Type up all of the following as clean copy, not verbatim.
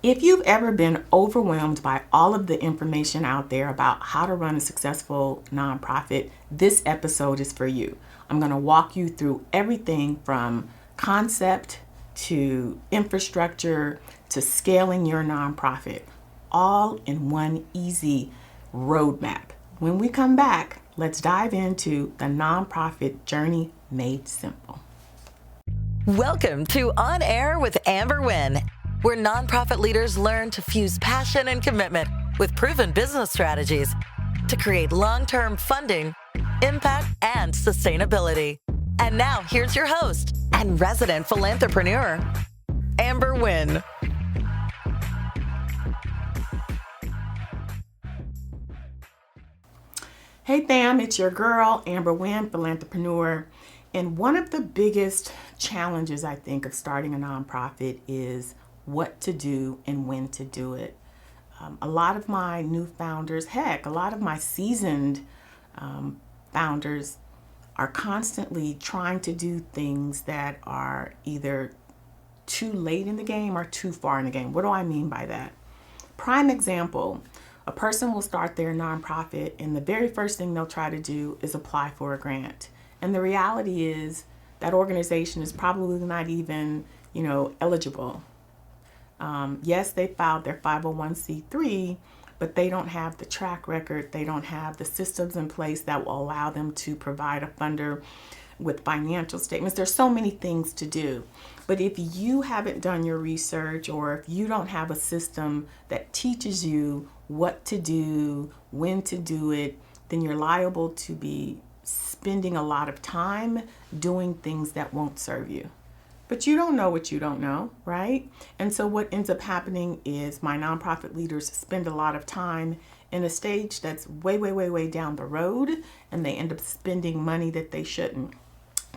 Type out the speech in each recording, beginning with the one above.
If you've ever been overwhelmed by all of the information out there about how to run a successful nonprofit, this episode is for you. I'm going to walk you through everything from concept to infrastructure to scaling your nonprofit, all in one easy roadmap. When we come back, let's dive into the nonprofit journey made simple. Welcome to On Air with Amber Wynn, where nonprofit leaders learn to fuse passion and commitment with proven business strategies to create long-term funding, impact, and sustainability. And now, here's your host and resident philanthrepreneur, Amber Wynn. Hey fam, it's your girl, Amber Wynn, Philanthrepreneur. And one of the biggest challenges, I think, of starting a nonprofit is what to do and when to do it. A lot of my new founders, heck, a lot of my seasoned founders are constantly trying to do things that are either too late in the game or too far in the game. What do I mean by that? Prime example, a person will start their nonprofit and the very first thing they'll try to do is apply for a grant. And the reality is that organization is probably not even, eligible. Yes, they filed their 501c3, but they don't have the track record. They don't have the systems in place that will allow them to provide a funder with financial statements. There's so many things to do. But if you haven't done your research or if you don't have a system that teaches you what to do, when to do it, then you're liable to be spending a lot of time doing things that won't serve you. But you don't know what you don't know, right? And so what ends up happening is my nonprofit leaders spend a lot of time in a stage that's way down the road, and they end up spending money that they shouldn't.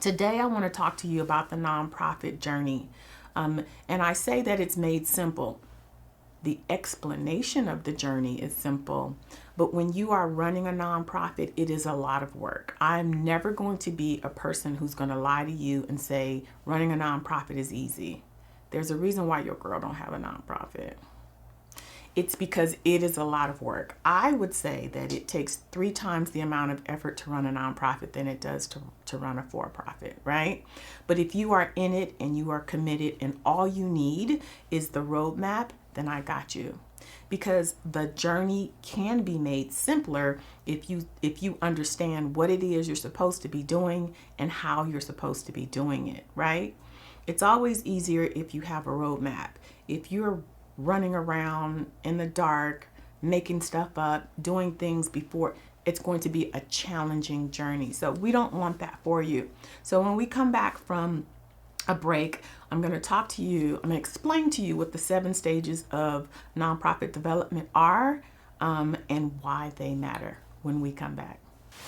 Today, I want to talk to you about the nonprofit journey. And I say that it's made simple. The explanation of the journey is simple, but when you are running a nonprofit, it is a lot of work. I'm never going to be a person who's going to lie to you and say running a nonprofit is easy. There's a reason why your girl don't have a nonprofit. It's because it is a lot of work. I would say that it takes 3 times the amount of effort to run a nonprofit than it does to run a for-profit, right? But if you are in it and you are committed and all you need is the roadmap, then I got you. Because the journey can be made simpler if you understand what it is you're supposed to be doing and how you're supposed to be doing it, right? It's always easier if you have a roadmap. If you're running around in the dark, making stuff up, doing things before, it's going to be a challenging journey. So we don't want that for you. So when we come back from a break, I'm going to explain to you what the 7 stages of nonprofit development are and why they matter when we come back.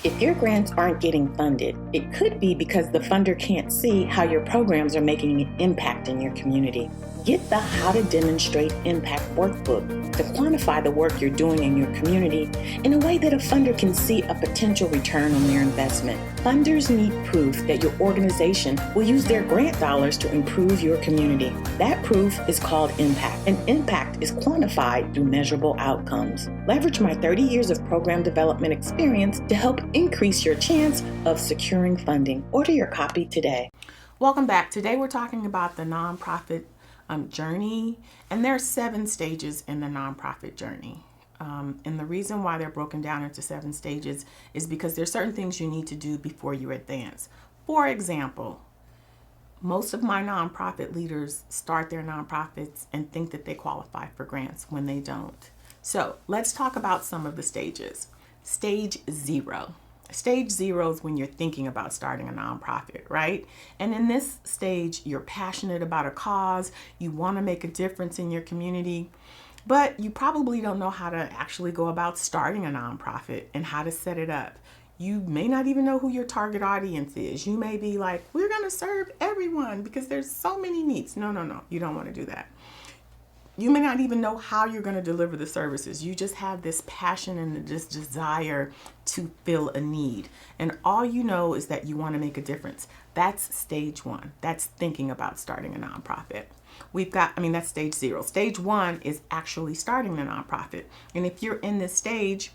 If your grants aren't getting funded, it could be because the funder can't see how your programs are making an impact in your community. Get the How to Demonstrate Impact workbook to quantify the work you're doing in your community in a way that a funder can see a potential return on their investment. Funders need proof that your organization will use their grant dollars to improve your community. That proof is called impact, and impact is quantified through measurable outcomes. Leverage my 30 years of program development experience to help increase your chance of securing funding. Order your copy today. Welcome back. Today we're talking about the nonprofit journey, and there are 7 stages in the nonprofit journey. And the reason why they're broken down into 7 stages is because there's certain things you need to do before you advance. For example, most of my nonprofit leaders start their nonprofits and think that they qualify for grants when they don't. So let's talk about some of the stages. Stage 0. Stage 0 is when you're thinking about starting a nonprofit, right? And in this stage, you're passionate about a cause, you want to make a difference in your community, but you probably don't know how to actually go about starting a nonprofit and how to set it up. You may not even know who your target audience is. You may be like, we're going to serve everyone because there's so many needs. No, you don't want to do that. You may not even know how you're going to deliver the services. You just have this passion and this desire to fill a need. And all you know is that you want to make a difference. That's stage 1. That's thinking about starting a nonprofit. That's stage 0. Stage 1 is actually starting the nonprofit. And if you're in this stage,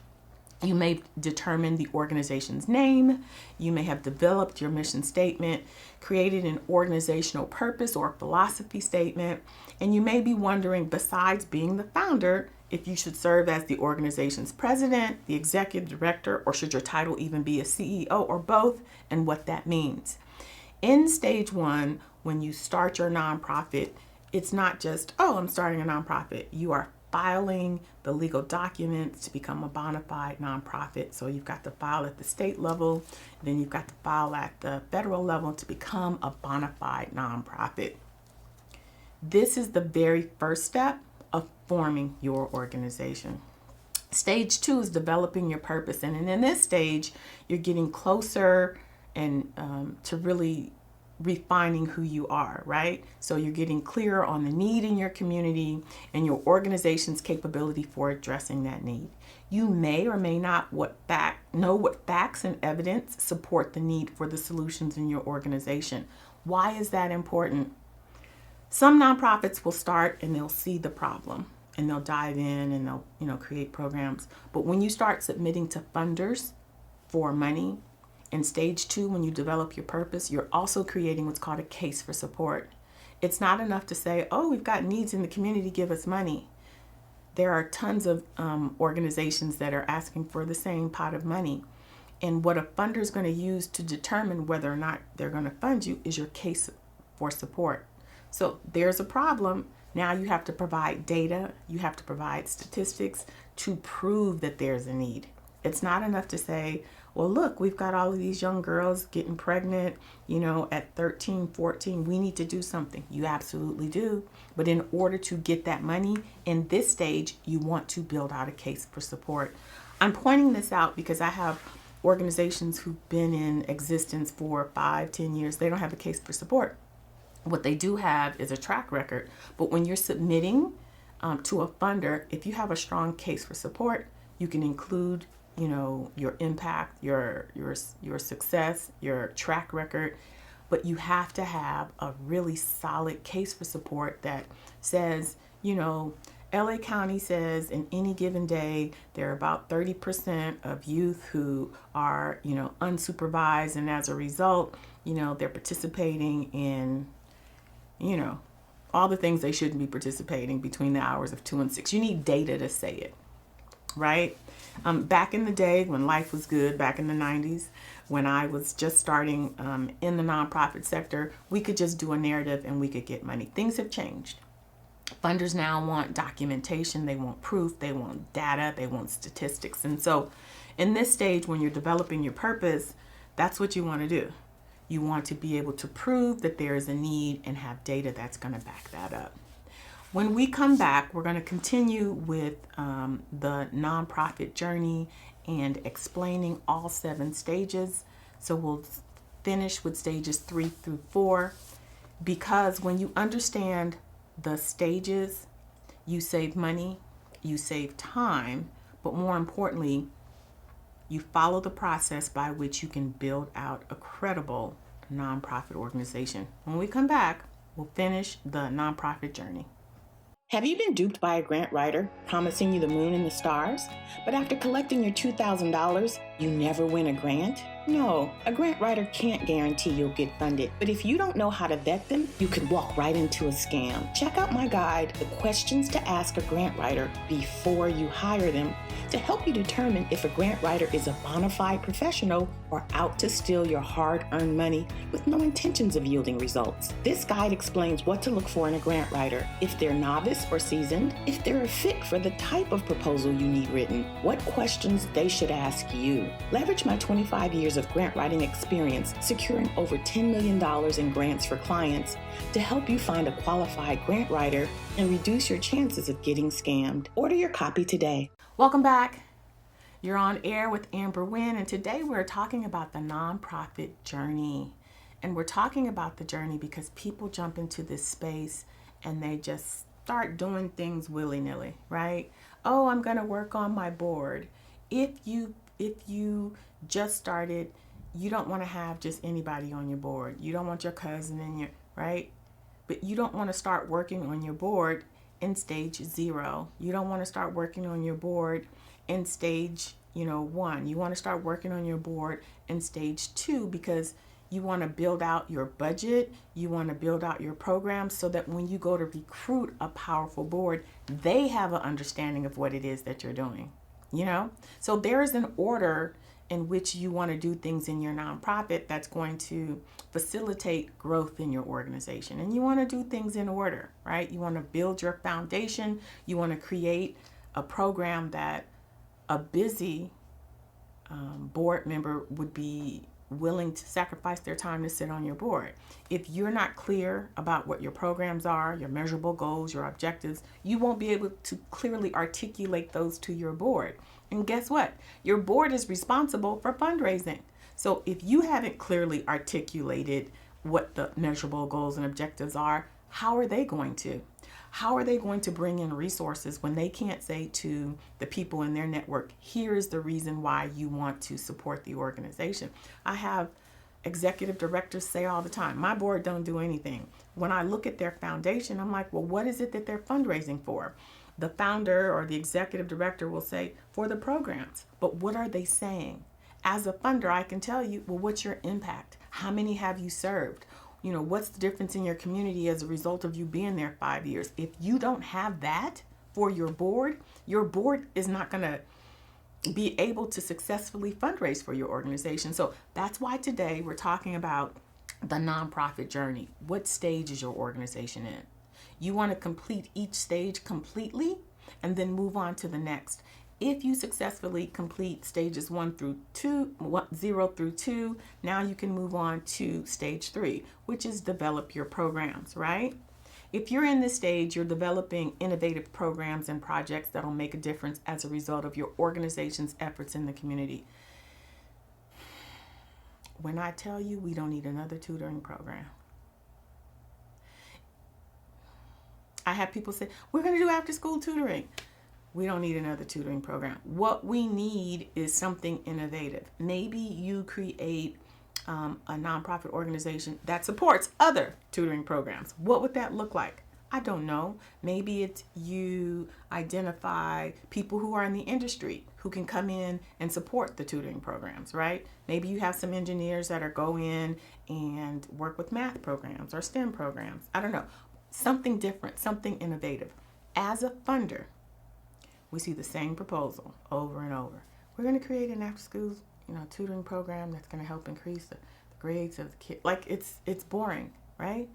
you may determine the organization's name. You may have developed your mission statement, created an organizational purpose or philosophy statement, and you may be wondering, besides being the founder, if you should serve as the organization's president, the executive director, or should your title even be a CEO or both, and what that means. In stage 1, when you start your nonprofit, it's not just, oh, I'm starting a nonprofit. You are filing the legal documents to become a bona fide nonprofit. So you've got to file at the state level, then you've got to file at the federal level to become a bona fide nonprofit. This is the very first step of forming your organization. Stage 2 is developing your purpose. And in this stage, you're getting closer and to really refining who you are, right? So you're getting clearer on the need in your community and your organization's capability for addressing that need. You may or may not know what facts and evidence support the need for the solutions in your organization. Why is that important? Some nonprofits will start and they'll see the problem and they'll dive in and they'll create programs. But when you start submitting to funders for money, in stage 2, when you develop your purpose, you're also creating what's called a case for support. It's not enough to say, oh, we've got needs in the community, give us money. There are tons of organizations that are asking for the same pot of money. And what a funder is going to use to determine whether or not they're going to fund you is your case for support. So there's a problem. Now you have to provide data, you have to provide statistics to prove that there's a need. It's not enough to say, well, look, we've got all of these young girls getting pregnant, at 13, 14, we need to do something. You absolutely do. But in order to get that money in this stage, you want to build out a case for support. I'm pointing this out because I have organizations who've been in existence for 5, 10 years. They don't have a case for support. What they do have is a track record. But when you're submitting to a funder, if you have a strong case for support, you can include your impact, your success, your track record, but you have to have a really solid case for support that says, LA County says in any given day, there are about 30% of youth who are, unsupervised. And as a result, they're participating in, all the things they shouldn't be participating between the hours of 2 and 6. You need data to say it, right? Back in the day when life was good, back in the 90s, when I was just starting in the nonprofit sector, we could just do a narrative and we could get money. Things have changed. Funders now want documentation, they want proof, they want data, they want statistics. And so in this stage, when you're developing your purpose, that's what you want to do. You want to be able to prove that there is a need and have data that's going to back that up. When we come back, we're going to continue with the nonprofit journey and explaining all 7 stages. So we'll finish with stages 3 through 4, because when you understand the stages, you save money, you save time, but more importantly, you follow the process by which you can build out a credible nonprofit organization. When we come back, we'll finish the nonprofit journey. Have you been duped by a grant writer promising you the moon and the stars, but after collecting your $2,000, you never win a grant? No, a grant writer can't guarantee you'll get funded, but if you don't know how to vet them, you could walk right into a scam. Check out my guide, The Questions to Ask a Grant Writer Before You Hire Them, to help you determine if a grant writer is a bona fide professional or out to steal your hard-earned money with no intentions of yielding results. This guide explains what to look for in a grant writer, if they're novice or seasoned, if they're a fit for the type of proposal you need written, what questions they should ask you. Leverage my 25 years of grant writing experience, securing over $10 million in grants for clients, to help you find a qualified grant writer and reduce your chances of getting scammed. Order your copy today. Welcome back. You're on air with Amber Wynn, and today we're talking about the nonprofit journey. And we're talking about the journey because people jump into this space and they just start doing things willy-nilly, right? Oh, I'm going to work on my board. If you just started, you don't want to have just anybody on your board. You don't want your cousin and right? But you don't want to start working on your board in stage 0. You don't want to start working on your board in stage, 1. You want to start working on your board in stage 2 because you want to build out your budget. You want to build out your program so that when you go to recruit a powerful board, they have an understanding of what it is that you're doing. So there is an order in which you want to do things in your nonprofit that's going to facilitate growth in your organization. And you want to do things in order, right? You want to build your foundation. You want to create a program that a busy board member would be willing to sacrifice their time to sit on your board. If you're not clear about what your programs are, your measurable goals, your objectives, you won't be able to clearly articulate those to your board. And guess what? Your board is responsible for fundraising. So if you haven't clearly articulated what the measurable goals and objectives are, how are they going to? How are they going to bring in resources when they can't say to the people in their network, here's the reason why you want to support the organization? I have executive directors say all the time, my board don't do anything. When I look at their foundation, I'm like, well, what is it that they're fundraising for? The founder or the executive director will say, for the programs. But what are they saying? As a funder, I can tell you, well, what's your impact? How many have you served? What's the difference in your community as a result of you being there 5 years? If you don't have that for your board is not going to be able to successfully fundraise for your organization. So that's why today we're talking about the nonprofit journey. What stage is your organization in? You want to complete each stage completely and then move on to the next. If you successfully complete stages 0 through 2, now you can move on to stage 3, which is develop your programs, right? If you're in this stage, you're developing innovative programs and projects that'll make a difference as a result of your organization's efforts in the community. When I tell you we don't need another tutoring program, I have people say, we're going to do after school tutoring. We don't need another tutoring program. What we need is something innovative. Maybe you create a nonprofit organization that supports other tutoring programs. What would that look like? I don't know. Maybe it's you identify people who are in the industry who can come in and support the tutoring programs, right? Maybe you have some engineers that are go in and work with math programs or STEM programs. I don't know. Something different, something innovative. As a funder, we see the same proposal over and over. We're going to create an after-school, tutoring program that's going to help increase the grades of the kids. Like it's boring, right?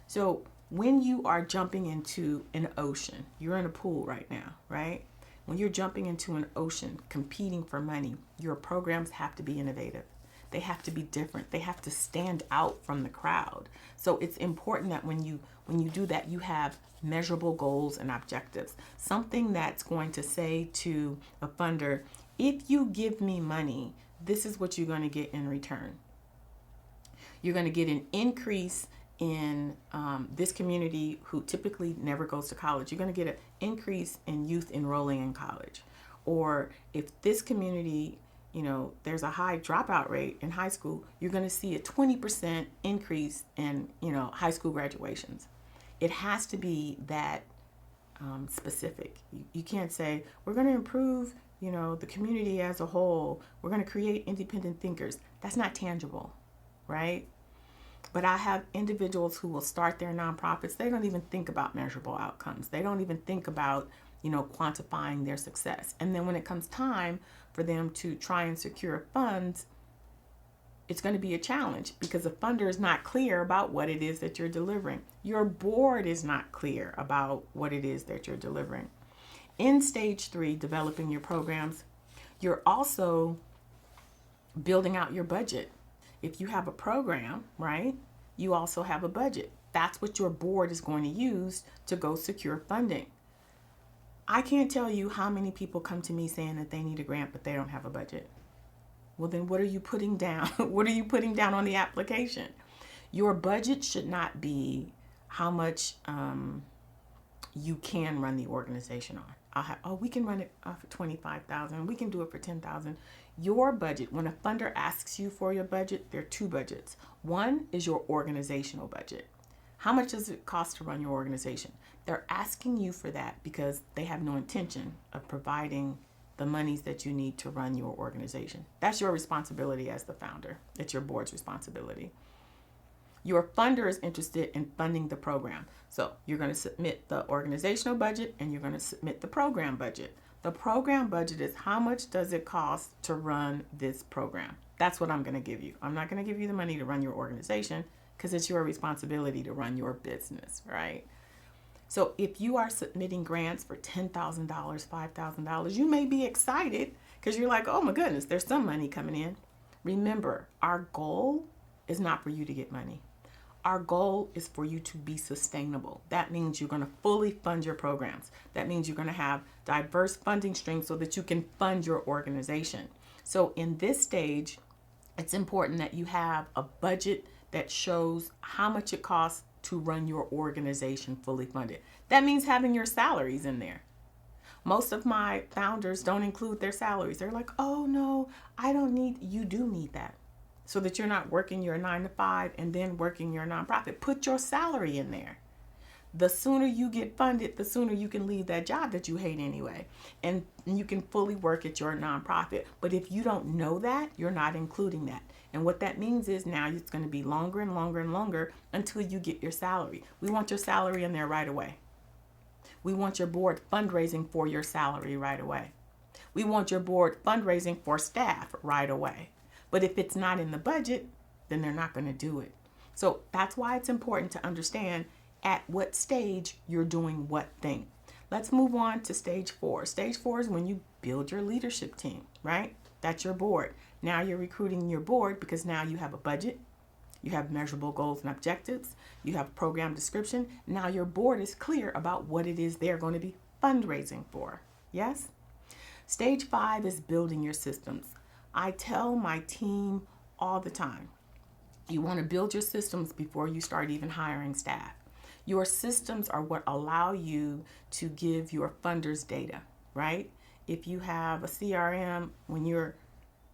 So when you are jumping into an ocean, you're in a pool right now, right? When you're jumping into an ocean, competing for money, your programs have to be innovative. They have to be different. They have to stand out from the crowd. So it's important that when you do that, you have measurable goals and objectives. Something that's going to say to a funder, if you give me money, this is what you're going to get in return. You're going to get an increase in this community who typically never goes to college. You're going to get an increase in youth enrolling in college. Or if this community, there's a high dropout rate in high school, you're going to see a 20% increase in, high school graduations. It has to be that specific. You can't say, we're going to improve, the community as a whole. We're going to create independent thinkers. That's not tangible, right? But I have individuals who will start their nonprofits. They don't even think about measurable outcomes. They don't even think about, quantifying their success. And then when it comes time for them to try and secure funds, it's going to be a challenge because the funder is not clear about what it is that you're delivering. Your board is not clear about what it is that you're delivering. In stage 3, developing your programs, you're also building out your budget. If you have a program, right, you also have a budget. That's what your board is going to use to go secure funding. I can't tell you how many people come to me saying that they need a grant, but they don't have a budget. Well, then what are you putting down? What are you putting down on the application? Your budget should not be how much you can run the organization on. We can run it for $25,000. We can do it for $10,000. Your budget, when a funder asks you for your budget, there are 2 budgets. One is your organizational budget. How much does it cost to run your organization? They're asking you for that because they have no intention of providing the monies that you need to run your organization. That's your responsibility as the founder. It's your board's responsibility. Your funder is interested in funding the program. So you're going to submit the organizational budget and you're going to submit the program budget. The program budget is how much does it cost to run this program. That's what I'm going to give you. I'm not going to give you the money to run your organization because it's your responsibility to run your business, right? So if you are submitting grants for $10,000, $5,000, you may be excited because you're like, oh my goodness, there's some money coming in. Remember, our goal is not for you to get money. Our goal is for you to be sustainable. That means you're going to fully fund your programs. That means you're going to have diverse funding streams so that you can fund your organization. So in this stage, it's important that you have a budget that shows how much it costs to run your organization fully funded. That means having your salaries in there. Most of my founders don't include their salaries. They're like, oh no, I don't need, you do need that. So that you're not working your 9 to 5 and then working your nonprofit. Put your salary in there. The sooner you get funded, the sooner you can leave that job that you hate anyway. And you can fully work at your nonprofit. But if you don't know that, you're not including that. And what that means is now it's going to be longer and longer and longer until you get your salary. We want your salary in there right away. We want your board fundraising for your salary right away. We want your board fundraising for staff right away. But if it's not in the budget, then they're not going to do it. So that's why it's important to understand at what stage you're doing what thing. Let's move on to stage 4. Stage 4 is when you build your leadership team, right? That's your board. Now you're recruiting your board because now you have a budget, you have measurable goals and objectives, you have program description. Now your board is clear about what it is they're going to be fundraising for. Yes? Stage 5 is building your systems. I tell my team all the time, you want to build your systems before you start even hiring staff. Your systems are what allow you to give your funders data, right? If you have a CRM, when you're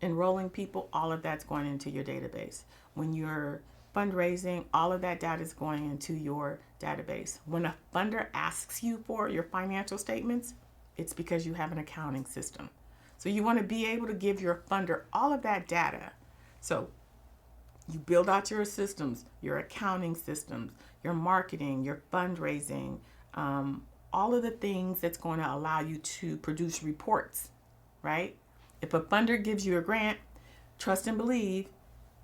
enrolling people, all of that's going into your database. When you're fundraising, all of that data is going into your database. When a funder asks you for your financial statements, it's because you have an accounting system. So you want to be able to give your funder all of that data. So you build out your systems, your accounting systems, your marketing, your fundraising, all of the things that's going to allow you to produce reports, right? If a funder gives you a grant, trust and believe,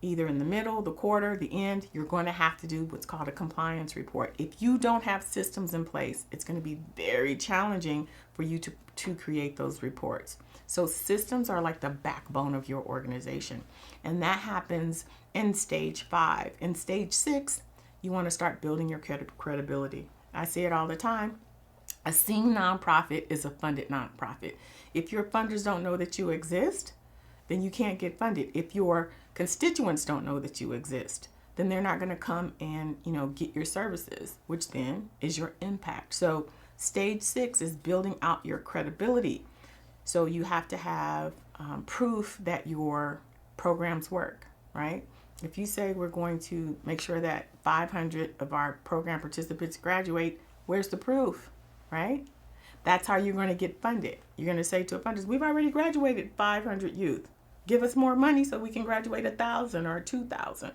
either in the middle, the quarter, the end, you're going to have to do what's called a compliance report. If you don't have systems in place, it's going to be very challenging for you to create those reports. So systems are like the backbone of your organization. And that happens in stage 5. In stage 6, you want to start building your credibility. I say it all the time. A seen nonprofit is a funded nonprofit. If your funders don't know that you exist, then you can't get funded. If your constituents don't know that you exist, then they're not going to come and, get your services, which then is your impact. So stage 6 is building out your credibility. So you have to have proof that your programs work, right? If you say we're going to make sure that 500 of our program participants graduate, where's the proof, right? That's how you're going to get funded. You're going to say to a funder, we've already graduated 500 youth. Give us more money so we can graduate 1,000 or 2,000.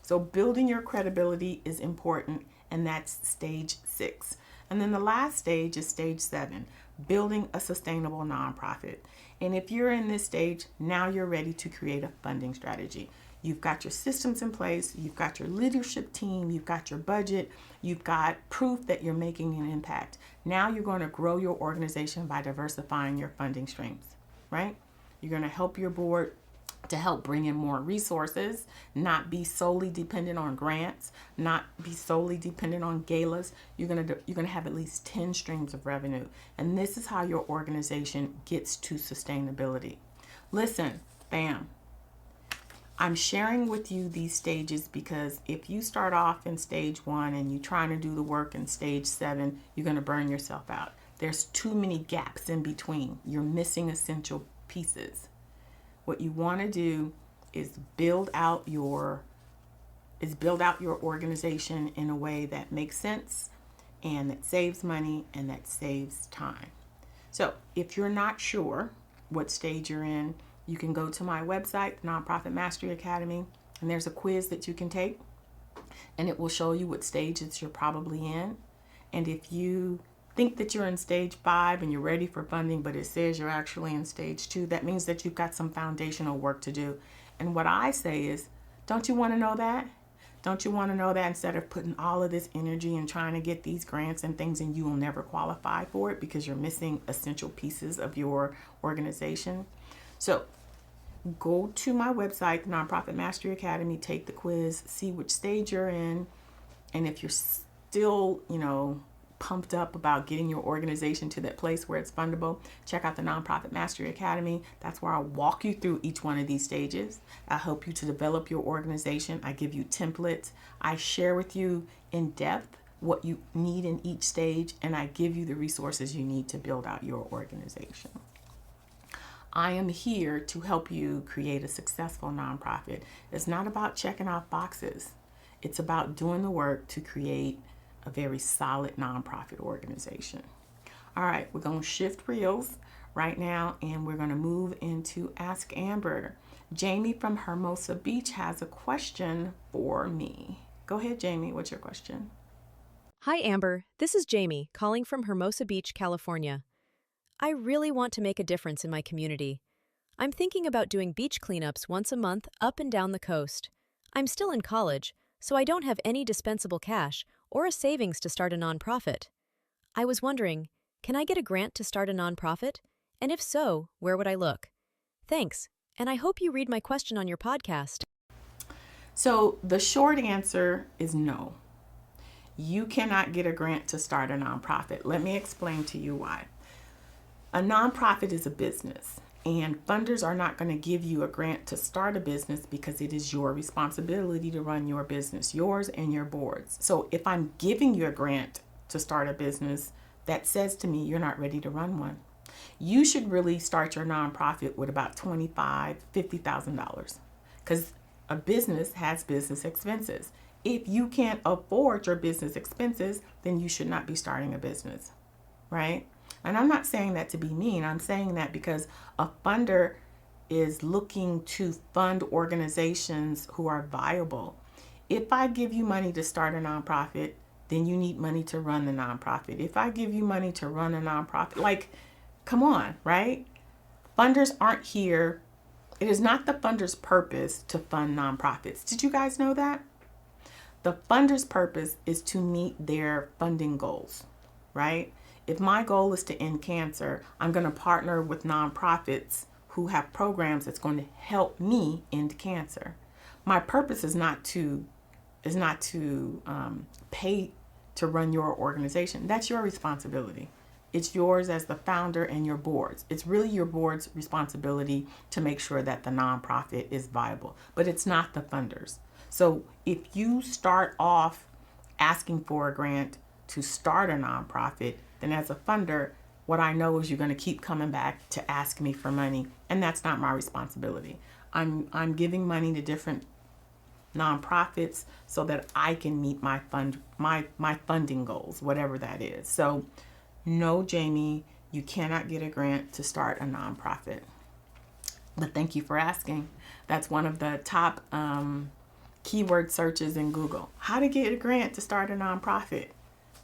So building your credibility is important, and that's stage 6. And then the last stage is stage 7, building a sustainable nonprofit. And if you're in this stage, now you're ready to create a funding strategy. You've got your systems in place, you've got your leadership team, you've got your budget, you've got proof that you're making an impact. Now you're going to grow your organization by diversifying your funding streams, right? You're going to help your board to help bring in more resources, not be solely dependent on grants, not be solely dependent on galas. You're gonna have at least 10 streams of revenue. And this is how your organization gets to sustainability. Listen, fam, I'm sharing with you these stages because if you start off in stage 1 and you're trying to do the work in stage 7, you're gonna burn yourself out. There's too many gaps in between. You're missing essential pieces. What you want to do is build out your is build out your organization in a way that makes sense and that saves money and that saves time. So if you're not sure what stage you're in, you can go to my website, the Nonprofit Mastery Academy, and there's a quiz that you can take, and it will show you what stages you're probably in. And if you think that you're in stage 5 and you're ready for funding, but it says you're actually in stage 2, that means that you've got some foundational work to do. And what I say is, don't you want to know that? Don't you want to know that instead of putting all of this energy and trying to get these grants and things and you will never qualify for it because you're missing essential pieces of your organization? So go to my website, the Nonprofit Mastery Academy, take the quiz, see which stage you're in. And if you're still, pumped up about getting your organization to that place where it's fundable, check out the Nonprofit Mastery Academy. That's where I'll walk you through each one of these stages. I help you to develop your organization. I give you templates. I share with you in depth what you need in each stage, and I give you the resources you need to build out your organization. I am here to help you create a successful nonprofit. It's not about checking off boxes. It's about doing the work to create a very solid nonprofit organization. All right, we're going to shift reels right now and we're going to move into Ask Amber. Jamie from Hermosa Beach has a question for me. Go ahead, Jamie. What's your question? Hi, Amber. This is Jamie, calling from Hermosa Beach, California. I really want to make a difference in my community. I'm thinking about doing beach cleanups once a month up and down the coast. I'm still in college, so I don't have any dispensable cash or a savings to start a nonprofit. I was wondering, can I get a grant to start a nonprofit? And if so, where would I look? Thanks, and I hope you read my question on your podcast. So the short answer is no. You cannot get a grant to start a nonprofit. Let me explain to you why. A nonprofit is a business, and funders are not going to give you a grant to start a business because it is your responsibility to run your business, yours and your board's. So if I'm giving you a grant to start a business, that says to me you're not ready to run one. You should really start your nonprofit with about $25,000, $50,000 because a business has business expenses. If you can't afford your business expenses, then you should not be starting a business, right? And I'm not saying that to be mean. I'm saying that because a funder is looking to fund organizations who are viable. If I give you money to start a nonprofit, then you need money to run the nonprofit. If I give you money to run a nonprofit, come on, right? Funders aren't here. It is not the funder's purpose to fund nonprofits. Did you guys know that? The funder's purpose is to meet their funding goals, right? If my goal is to end cancer, I'm going to partner with nonprofits who have programs that's going to help me end cancer. My purpose is not to pay to run your organization. That's your responsibility. It's yours as the founder and your board's. It's really your board's responsibility to make sure that the nonprofit is viable, but it's not the funders. So if you start off asking for a grant to start a nonprofit, then as a funder, what I know is you're going to keep coming back to ask me for money, and that's not my responsibility. I'm giving money to different nonprofits so that I can meet my funding goals, whatever that is. So no, Jamie, you cannot get a grant to start a nonprofit. But thank you for asking. That's one of the top keyword searches in Google. How to get a grant to start a nonprofit.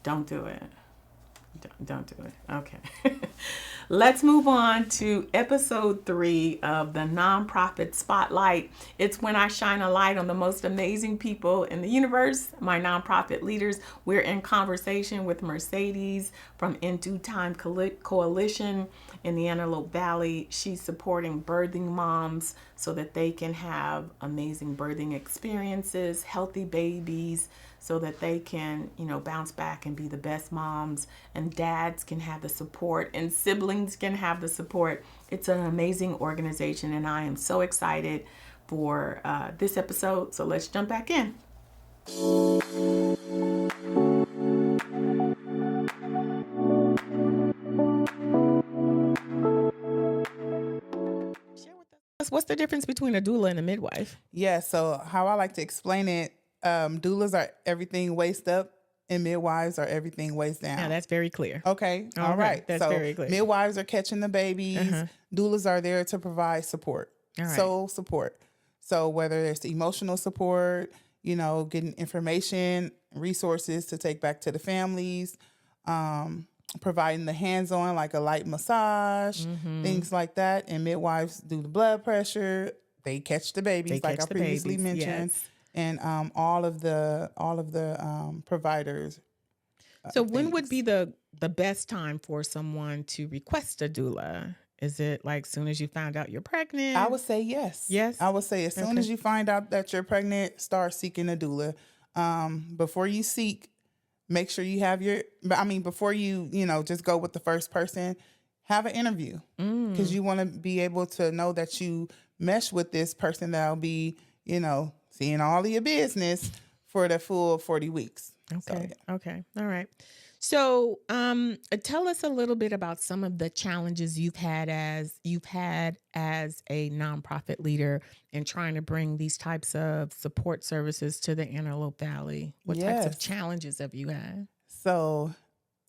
Don't do it. Don't do it. Okay. Let's move on to episode 3 of the Nonprofit Spotlight. It's when I shine a light on the most amazing people in the universe, my nonprofit leaders. We're in conversation with Mercedes from In Due Time Coalition in the Antelope Valley. She's supporting birthing moms so that they can have amazing birthing experiences, healthy babies, so that they can, bounce back and be the best moms, and dads can have the support and siblings can have the support. It's an amazing organization, and I am so excited for this episode. So let's jump back in. Share with us, what's the difference between a doula and a midwife? Yeah, so how I like to explain it, doulas are everything waist up and midwives are everything waist down. Now that's very clear. Okay. All right. That's so very clear. midwives are catching the babies. Doulas are there to provide support, All right. soul support. So whether it's emotional support, getting information, resources to take back to the families, providing the hands-on, like a light massage, things like that. And midwives do the blood pressure. They catch the babies, like I previously mentioned. Yes. And all of the providers. So when would be the best time for someone to request a doula? Is it like soon as you found out you're pregnant? I would say yes. Yes? I would say as soon as you find out that you're pregnant, start seeking a doula. Before you seek, make sure you have before you, just go with the first person, have an interview. Because you want to be able to know that you mesh with this person that'll be, seeing all of your business for the full 40 weeks. Okay. So, yeah. Okay. All right. So, tell us a little bit about some of the challenges you've had as a nonprofit leader in trying to bring these types of support services to the Antelope Valley. What types of challenges have you had? So,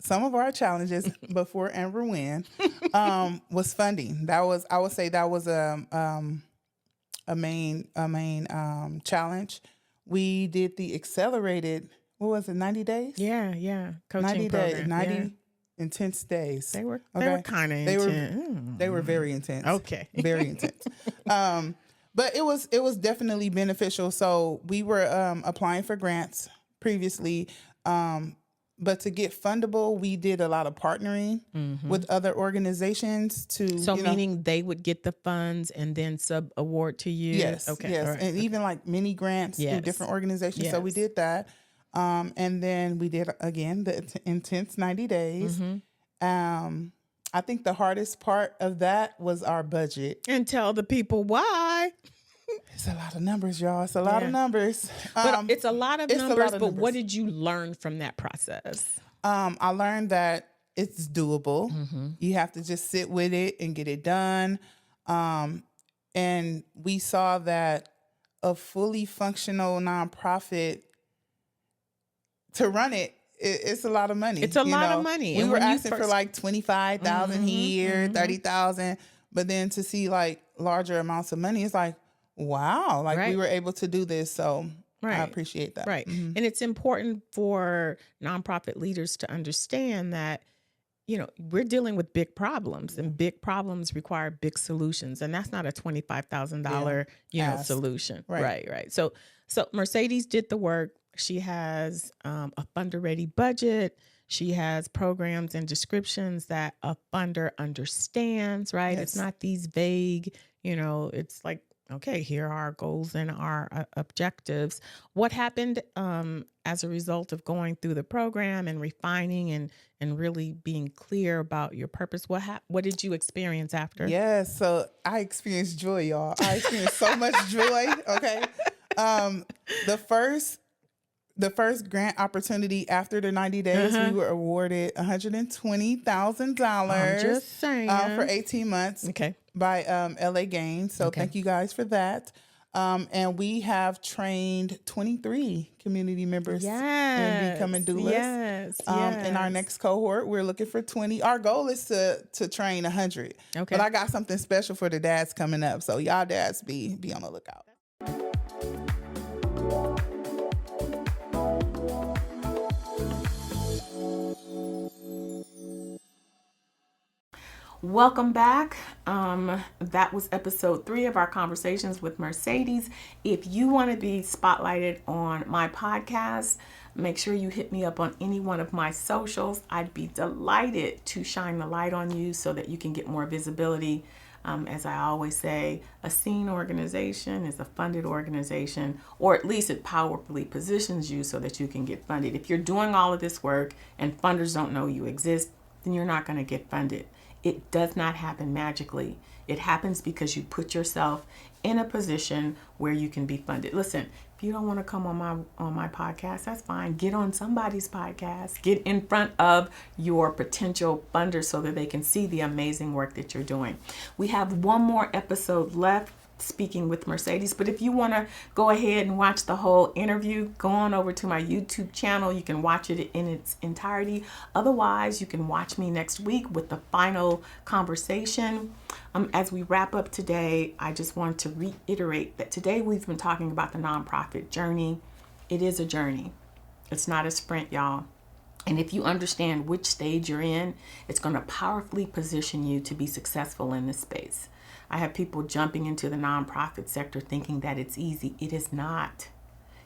some of our challenges before Amber Wynn was funding. I would say that was a main challenge. We did the accelerated. What was it? 90 days? Yeah. Coaching 90 program. days. 90 intense days. They were kind of intense. They were very intense. Okay. Very intense. But it was definitely beneficial. So we were applying for grants previously. But to get fundable, we did a lot of partnering with other organizations meaning they would get the funds and then sub-award to you? Yes. Okay. Yes. Right. And even like mini grants through different organizations. Yes. So we did that. And then we did, again, the intense 90 days. I think the hardest part of that was our budget. And tell the people why. It's a lot of numbers, y'all. It's a lot of numbers. But it's a lot of numbers, but numbers. what did you learn from that process? I learned that it's doable. You have to just sit with it and get it done. And we saw that a fully functional nonprofit, to run it's a lot of money. It's a lot of money. We And were when you asking for like 25,000 here, 30,000, but then to see like larger amounts of money, it's like, wow, like we were able to do this. So I appreciate that. Right. And it's important for nonprofit leaders to understand that, we're dealing with big problems, and big problems require big solutions. And that's not a $25,000, solution. Right. So Mercedes did the work. She has a funder ready budget. She has programs and descriptions that a funder understands, right? Yes. It's not these vague, it's like, okay, here are our goals and our objectives. What happened as a result of going through the program and refining and really being clear about your purpose? What did you experience after? Yes. So I experienced joy, y'all. I experienced so much joy. Okay. The first grant opportunity after the 90 days, we were awarded $120,000. I'm just saying. For 18 months. Okay. By LA Gaines. So thank you guys for that. And we have trained 23 community members in becoming doulas. Yes. In our next cohort, we're looking for 20. Our goal is to train 100. Okay. But I got something special for the dads coming up. So y'all dads be on the lookout. Welcome back. That was episode 3 of our conversations with Mercedes. If you want to be spotlighted on my podcast, make sure you hit me up on any one of my socials. I'd be delighted to shine the light on you so that you can get more visibility. As I always say, a seen organization is a funded organization, or at least it powerfully positions you so that you can get funded. If you're doing all of this work and funders don't know you exist, then you're not going to get funded. It does not happen magically. It happens because you put yourself in a position where you can be funded. Listen, if you don't want to come on my podcast, that's fine. Get on somebody's podcast. Get in front of your potential funders so that they can see the amazing work that you're doing. We have one more episode left speaking with Mercedes. But if you want to go ahead and watch the whole interview, go on over to my YouTube channel. You can watch it in its entirety. Otherwise, you can watch me next week with the final conversation. As we wrap up today, I just want to reiterate that today we've been talking about the nonprofit journey. It is a journey. It's not a sprint, y'all. And if you understand which stage you're in, it's going to powerfully position you to be successful in this space. I have people jumping into the nonprofit sector thinking that it's easy. It is not.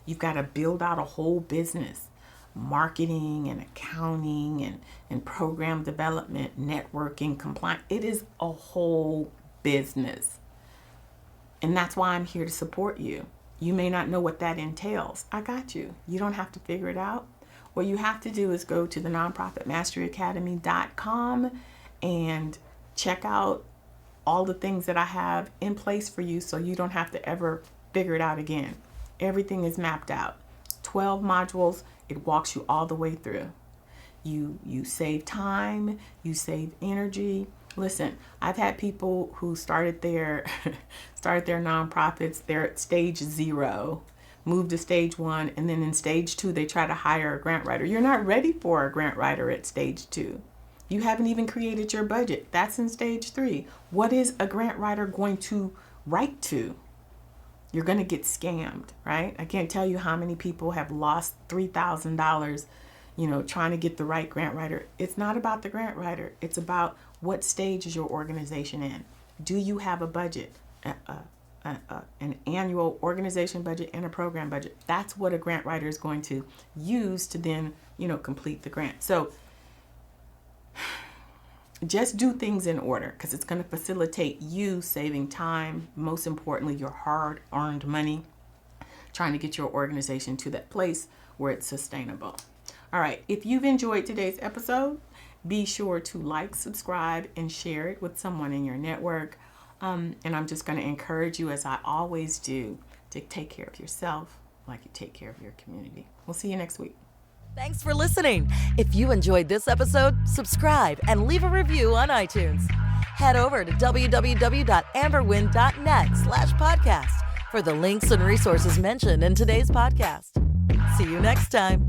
You've got to build out a whole business, marketing and accounting and program development, networking, compliance. It is a whole business. And that's why I'm here to support you. You may not know what that entails. I got you. You don't have to figure it out. What you have to do is go to the nonprofitmasteryacademy.com and check out all the things that I have in place for you so you don't have to ever figure it out again. Everything is mapped out. 12 modules. It walks you all the way through. You save time, you save energy. Listen, I've had people who started their nonprofits, they're at stage 0, move to stage 1, and then in stage 2 they try to hire a grant writer. You're not ready for a grant writer at stage 2. You haven't even created your budget. That's in stage 3. What is a grant writer going to write to? You're going to get scammed, right? I can't tell you how many people have lost $3,000, trying to get the right grant writer. It's not about the grant writer. It's about what stage is your organization in. Do you have a budget, an annual organization budget and a program budget? That's what a grant writer is going to use to then, complete the grant. So just do things in order because it's going to facilitate you saving time, most importantly, your hard-earned money, trying to get your organization to that place where it's sustainable. All right, if you've enjoyed today's episode, be sure to like, subscribe, and share it with someone in your network. And I'm just going to encourage you, as I always do, to take care of yourself like you take care of your community. We'll see you next week. Thanks for listening. If you enjoyed this episode, subscribe and leave a review on iTunes. Head over to www.amberwynn.net/podcast for the links and resources mentioned in today's podcast. See you next time.